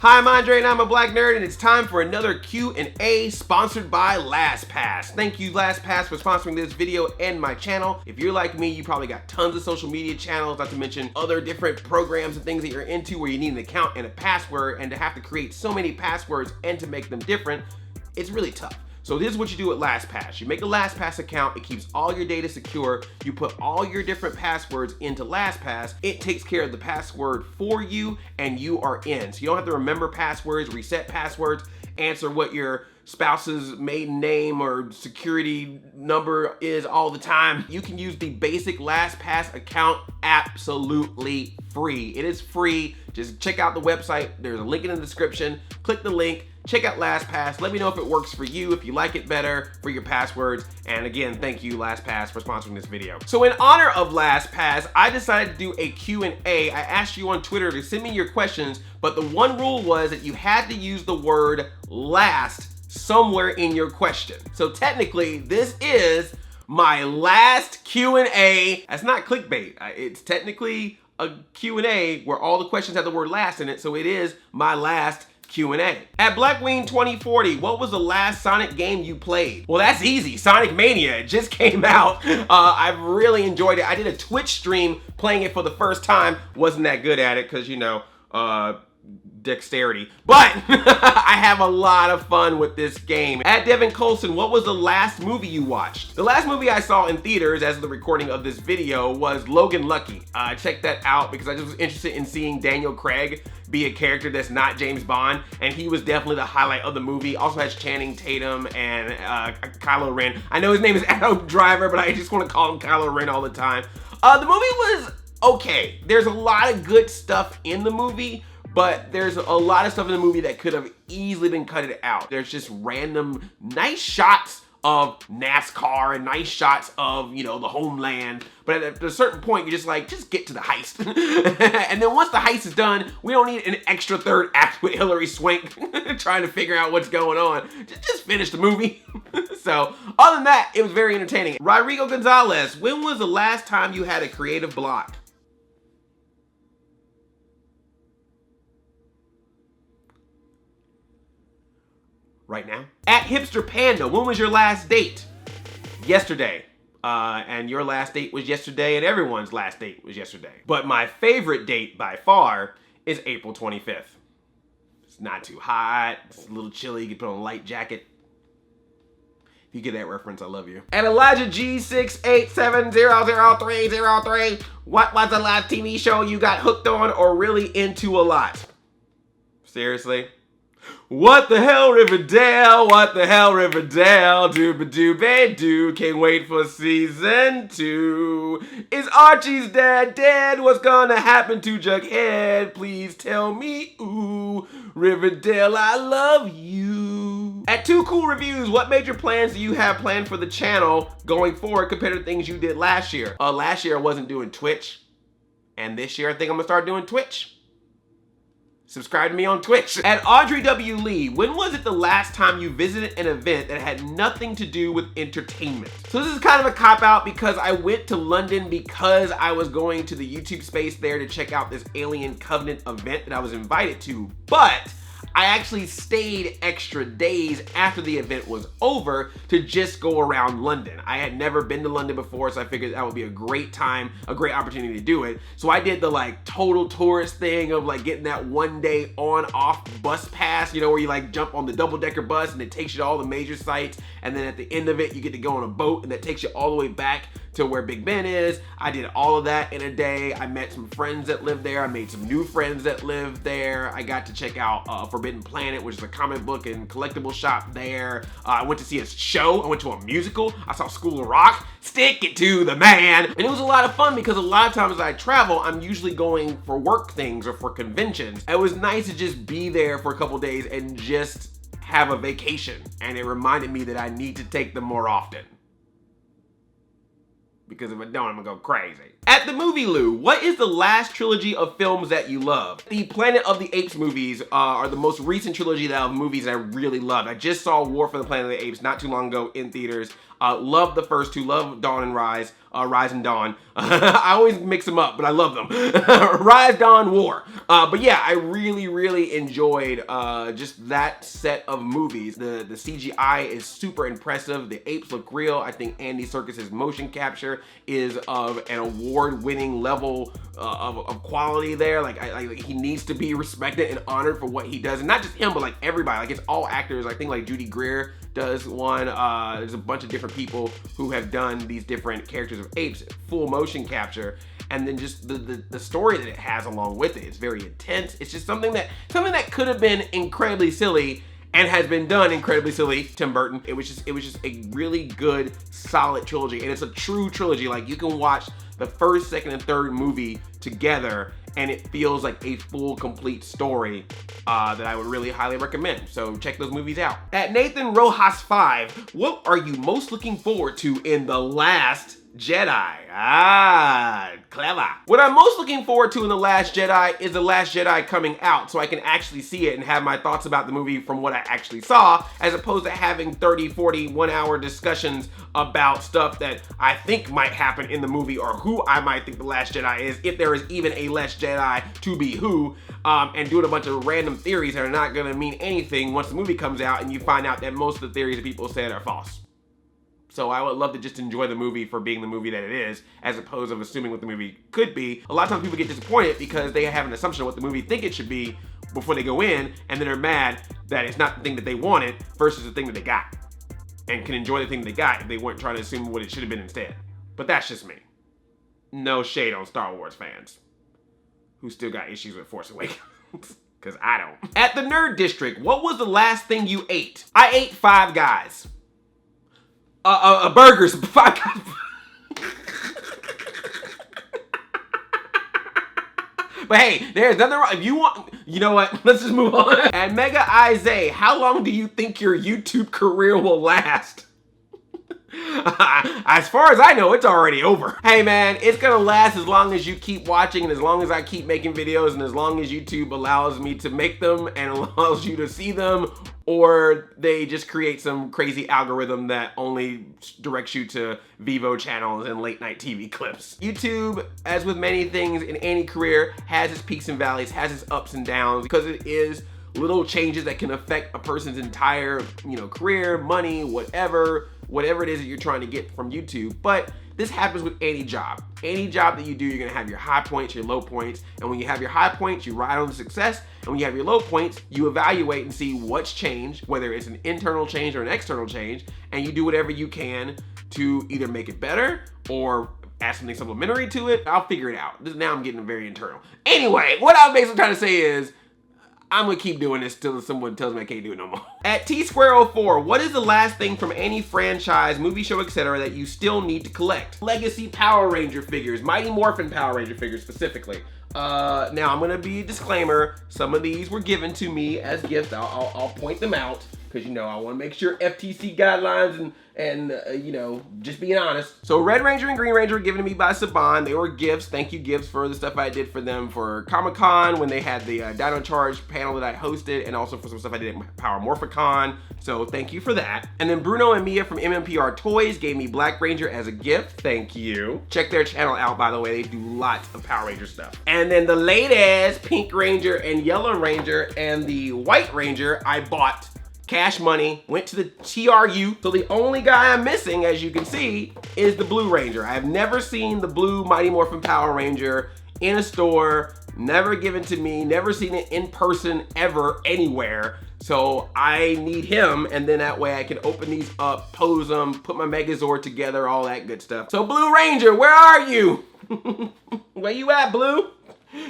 Hi, I'm Andre and I'm a black nerd, and it's time for another Q&A sponsored by LastPass. Thank you, LastPass, for sponsoring this video and my channel. If you're like me, you probably got tons of social media channels, not to mention other different programs and things that you're into where you need an account and a password, and to have to create so many passwords and to make them different, it's really tough. So this is what you do with LastPass. You make a LastPass account, it keeps all your data secure, you put all your different passwords into LastPass, it takes care of the password for you, and you are in. So you don't have to remember passwords, reset passwords, answer what your spouse's maiden name or security number is all the time. You can use the basic LastPass account absolutely free. It is free. Just check out the website. There's a link in the description. Click the link. Check out LastPass. Let me know if it works for you, if you like it better for your passwords. And again, thank you, LastPass, for sponsoring this video. So in honor of LastPass, I decided to do a Q&A. I asked you on Twitter to send me your questions, but the one rule was that you had to use the word last somewhere in your question. So technically, this is my last Q&A. That's not clickbait. It's technically a Q&A where all the questions have the word last in it, so it is my last Q&A. At Blackwing 2040, what was the last Sonic game you played? Well, that's easy. Sonic Mania. It just came out. I've really enjoyed it. I did a Twitch stream playing it for the first time. Wasn't that good at it because, you know, dexterity. But I have a lot of fun with this game. At Devin Colson, what was the last movie you watched? The last movie I saw in theaters as of the recording of this video was Logan Lucky. Check that out because I just was interested in seeing Daniel Craig be a character that's not James Bond, and he was definitely the highlight of the movie. Also has Channing Tatum and Kylo Ren. I know his name is Adam Driver, but I just want to call him Kylo Ren all the time. The movie was okay. There's a lot of good stuff in the movie, but there's a lot of stuff in the movie that could have easily been cut out. There's just random nice shots of NASCAR and nice shots of, you know, the homeland. But at a certain point, you're just like, just get to the heist. And then once the heist is done, we don't need an extra third act with Hilary Swank trying to figure out what's going on. Just finish the movie. So other than that, it was very entertaining. Rodrigo Gonzalez, when was the last time you had a creative block? Right now. At Hipster Panda, when was your last date? Yesterday. And your last date was yesterday, and everyone's last date was yesterday. But my favorite date by far is April 25th. It's not too hot, it's a little chilly, you can put on a light jacket. If you get that reference, I love you. At Elijah G687000303, what was the last TV show you got hooked on or really into a lot? Seriously? What the hell, Riverdale? What the hell, Riverdale? Dooba-dooba-doo. Can't wait for season 2. Is Archie's dad dead? What's gonna happen to Jughead? Please tell me. Ooh, Riverdale, I love you. At Too Cool Reviews, what major plans do you have planned for the channel going forward compared to things you did last year? Last year I wasn't doing Twitch, and this year I think I'm gonna start doing Twitch. Subscribe to me on Twitch. At Audrey W. Lee, when was it the last time you visited an event that had nothing to do with entertainment? So this is kind of a cop-out because I went to London because I was going to the YouTube space there to check out this Alien Covenant event that I was invited to, but I actually stayed extra days after the event was over to just go around London. I had never been to London before, so I figured that would be a great time, a great opportunity to do it. So I did the like total tourist thing of like getting that one day on off bus pass, you know, where you like jump on the double-decker bus and it takes you to all the major sites. And then at the end of it, you get to go on a boat and that takes you all the way back to where Big Ben is. I did all of that in a day. I met some friends that live there. I made some new friends that live there. I got to check out Forbidden Planet, which is a comic book and collectible shop there. I went to see a show. I went to a musical. I saw School of Rock. Stick it to the man. And it was a lot of fun because a lot of times as I travel, I'm usually going for work things or for conventions. It was nice to just be there for a couple days and just have a vacation. And it reminded me that I need to take them more often. Because if I don't, I'm gonna go crazy. At the Movie Lou, what is the last trilogy of films that you love? The Planet of the Apes movies are the most recent trilogy of movies that I really loved. I just saw War for the Planet of the Apes not too long ago in theaters. Loved the first two, loved Dawn and Rise. Rise and Dawn. I always mix them up, but I love them. Rise, Dawn, War. But yeah, I really enjoyed just that set of movies. The CGI is super impressive. The apes look real. I think Andy Serkis's motion capture is of an award-winning level of quality there. Like he needs to be respected and honored for what he does, and not just him, but like everybody. Like it's all actors. I think like Judy Greer does one. There's a bunch of different people who have done these different characters of apes, full motion capture, and then just the story that it has along with it. It's very intense. It's just something that could have been incredibly silly and has been done incredibly silly. Tim Burton. It was just a really good, solid trilogy, and it's a true trilogy. Like you can watch the first, second, and third movie together, and it feels like a full, complete story that I would really highly recommend. So check those movies out. At Nathan Rojas 5, what are you most looking forward to in The Last Jedi? Clever. What I'm most looking forward to in The Last Jedi is The Last Jedi coming out, so I can actually see it and have my thoughts about the movie from what I actually saw, as opposed to having 30, 40, 1 hour discussions about stuff that I think might happen in the movie, or who I might think The Last Jedi is, if there is even a Last Jedi to be who, and doing a bunch of random theories that are not gonna mean anything once the movie comes out and you find out that most of the theories that people said are false. So I would love to just enjoy the movie for being the movie that it is, as opposed to assuming what the movie could be. A lot of times people get disappointed because they have an assumption of what the movie think it should be before they go in, and then they're mad that it's not the thing that they wanted versus the thing that they got, and can enjoy the thing they got if they weren't trying to assume what it should have been instead. But that's just me. No shade on Star Wars fans who still got issues with Force Awakens. Because I don't. At the Nerd District, what was the last thing you ate? I ate Five Guys. Burgers. Five Guys. But hey, there's nothing wrong. If you want, you know what? Let's just move on. And Mega Isaiah, how long do you think your YouTube career will last? As far as I know, it's already over. Hey man, it's gonna last as long as you keep watching, and as long as I keep making videos, and as long as YouTube allows me to make them and allows you to see them, or they just create some crazy algorithm that only directs you to Vivo channels and late night TV clips. YouTube, as with many things in any career, has its peaks and valleys, has its ups and downs, because it is little changes that can affect a person's entire, career, money, whatever it is that you're trying to get from YouTube. But this happens with any job. Any job that you do, you're gonna have your high points, your low points. And when you have your high points, you ride on the success. And when you have your low points, you evaluate and see what's changed, whether it's an internal change or an external change. And you do whatever you can to either make it better or add something supplementary to it. I'll figure it out. Now I'm getting very internal. Anyway, what I'm basically trying to say is, I'm gonna keep doing this till someone tells me I can't do it no more. At T-Square04, what is the last thing from any franchise, movie, show, etc. that you still need to collect? Legacy Power Ranger figures, Mighty Morphin Power Ranger figures specifically. Now I'm gonna be a disclaimer. Some of these were given to me as gifts. I'll point them out because I want to make sure FTC guidelines and just being honest. So Red Ranger and Green Ranger were given to me by Saban. They were gifts. Thank you gifts for the stuff I did for them for Comic-Con when they had the Dino Charge panel that I hosted, and also for some stuff I did at Power Morphicon. So thank you for that. And then Bruno and Mia from MMPR Toys gave me Black Ranger as a gift. Thank you. Check their channel out, by the way. They do lots of Power Ranger stuff. And then the ladies, Pink Ranger and Yellow Ranger, and the White Ranger, I bought cash money, went to the TRU. So the only guy I'm missing, as you can see, is the Blue Ranger. I have never seen the blue Mighty Morphin Power Ranger in a store, never given to me, never seen it in person ever, anywhere. So I need him, and then that way I can open these up, pose them, put my Megazord together, all that good stuff. So Blue Ranger, where are you? Where you at, Blue?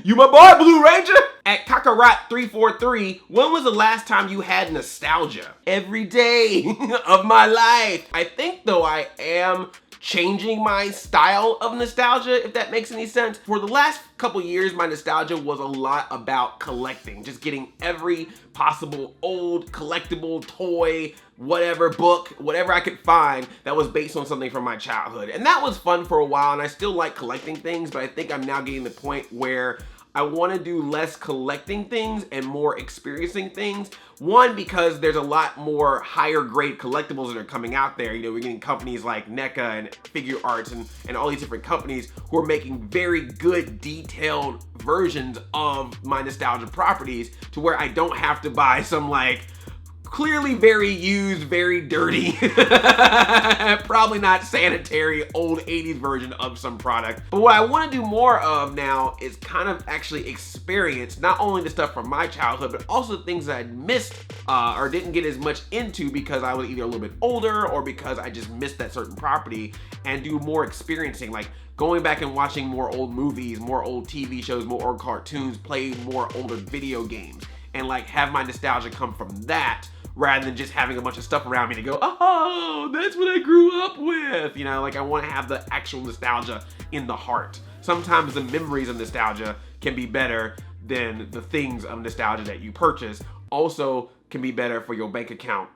You my boy, Blue Ranger? At Kakarot343, when was the last time you had nostalgia? Every day of my life. I think though I am changing my style of nostalgia, if that makes any sense. For the last couple years, my nostalgia was a lot about collecting, just getting every possible old collectible toy, whatever book, whatever I could find that was based on something from my childhood. And that was fun for a while, and I still like collecting things, but I think I'm now getting to the point where I want to do less collecting things and more experiencing things. One, because there's a lot more higher grade collectibles that are coming out there. You know, we're getting companies like NECA and Figure Arts and all these different companies who are making very good detailed versions of my nostalgia properties to where I don't have to buy some like clearly very used, very dirty, probably not sanitary, old 80s version of some product. But what I want to do more of now is kind of actually experience not only the stuff from my childhood, but also things that I missed or didn't get as much into because I was either a little bit older or because I just missed that certain property, and do more experiencing, like going back and watching more old movies, more old TV shows, more old cartoons, play more older video games, and like have my nostalgia come from that, rather than just having a bunch of stuff around me to go, oh, that's what I grew up with. You know, like I want to have the actual nostalgia in the heart. Sometimes the memories of nostalgia can be better than the things of nostalgia that you purchase. Also can be better for your bank account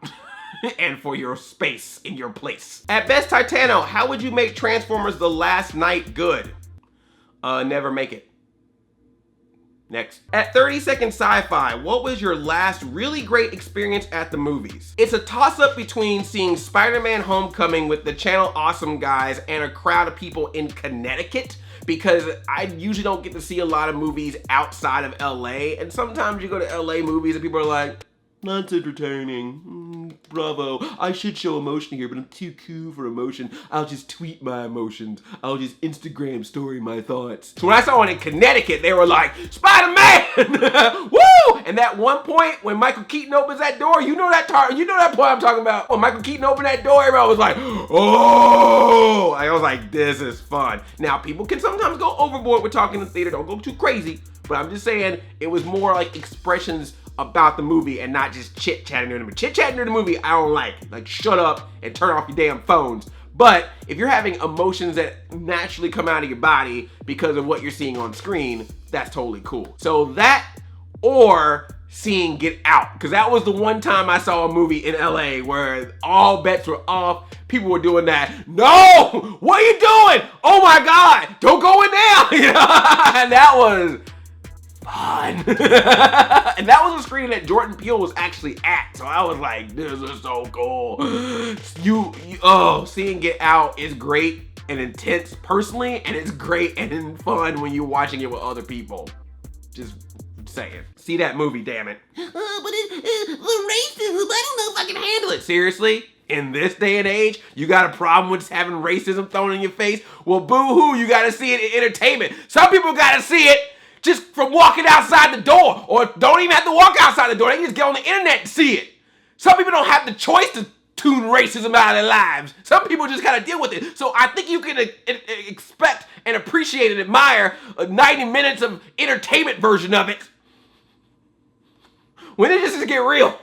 and for your space in your place. At Best Titano, how would you make Transformers The Last Knight good? Never make it. Next. At 30 Second Sci-Fi, what was your last really great experience at the movies? It's a toss-up between seeing SpiderMan Homecoming with the Channel Awesome guys and a crowd of people in Connecticut, because I usually don't get to see a lot of movies outside of LA, and sometimes you go to LA movies and people are like, that's entertaining. Bravo. I should show emotion here, but I'm too cool for emotion. I'll just tweet my emotions. I'll just Instagram story my thoughts. So when I saw one in Connecticut, they were like, Spider-Man! Woo! And that one point when Michael Keaton opens that door, you know that point I'm talking about. When Michael Keaton opened that door, everyone was like, oh! I was like, this is fun. Now, people can sometimes go overboard with talking in the theater. Don't go too crazy. But I'm just saying, it was more like expressions about the movie and not just chit-chatting during the movie. Chit-chatting during the movie, I don't like. Like, shut up and turn off your damn phones. But if you're having emotions that naturally come out of your body because of what you're seeing on screen, that's totally cool. So that, or seeing Get Out, because that was the one time I saw a movie in LA where all bets were off. People were doing that. No! What are you doing? Oh my God! Don't go in there! You know? And that was fun. And that was a screen that Jordan Peele was actually at. So I was like, this is so cool. Seeing Get Out is great and intense personally, and it's great and fun when you're watching it with other people. Just saying. See that movie, damn it. But the racism, I don't know if I can handle it. Seriously? In this day and age, you got a problem with having racism thrown in your face? Well, boo-hoo, you gotta see it in entertainment. Some people gotta see it just from walking outside the door, or don't even have to walk outside the door. They can just get on the internet and see it. Some people don't have the choice to tune racism out of their lives. Some people just gotta deal with it. So I think you can expect and appreciate and admire a 90 minutes of entertainment version of it when it just get real.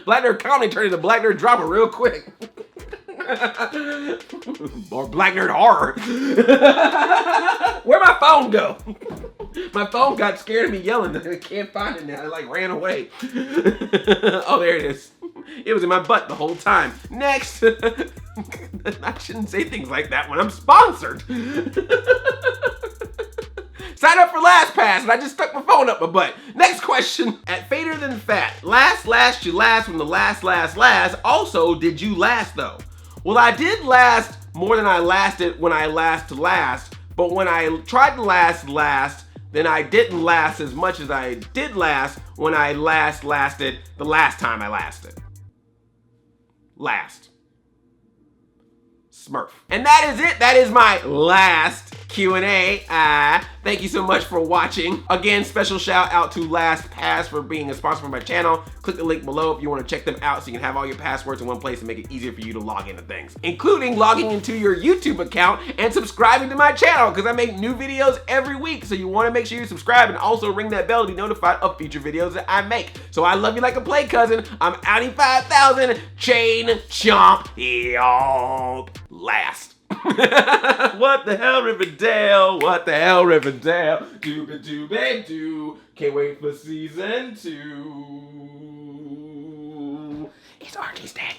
Black Nerd Comedy turned into Black Nerd Drama real quick. Or Black Nerd Horror. Where'd my phone go? My phone got scared of me yelling. I can't find it now. I like ran away. Oh, there it is. It was in my butt the whole time. Next. I shouldn't say things like that when I'm sponsored. Sign up for LastPass, and I just stuck my phone up my butt. Next question. At Fader Than Fat, last you last when the last. Also, did you last though? Well, I did last more than I lasted when I last, but when I tried to last, then I didn't last as much as I did last when I lasted the last time I lasted. Last. Smurf. And that is it. That is my last Q&A. Thank you so much for watching. Again, special shout out to LastPass for being a sponsor for my channel. Click the link below if you want to check them out so you can have all your passwords in one place and make it easier for you to log into things, including logging into your YouTube account and subscribing to my channel, because I make new videos every week. So you want to make sure you subscribe and also ring that bell to be notified of future videos that I make. So I love you like a play cousin. I'm Outie 5000. Chain chomp. Yomp. Last. What the hell, Riverdale? What the hell, Riverdale? Dooba-dooba-doo. Can't wait for season 2. It's Archie's dad.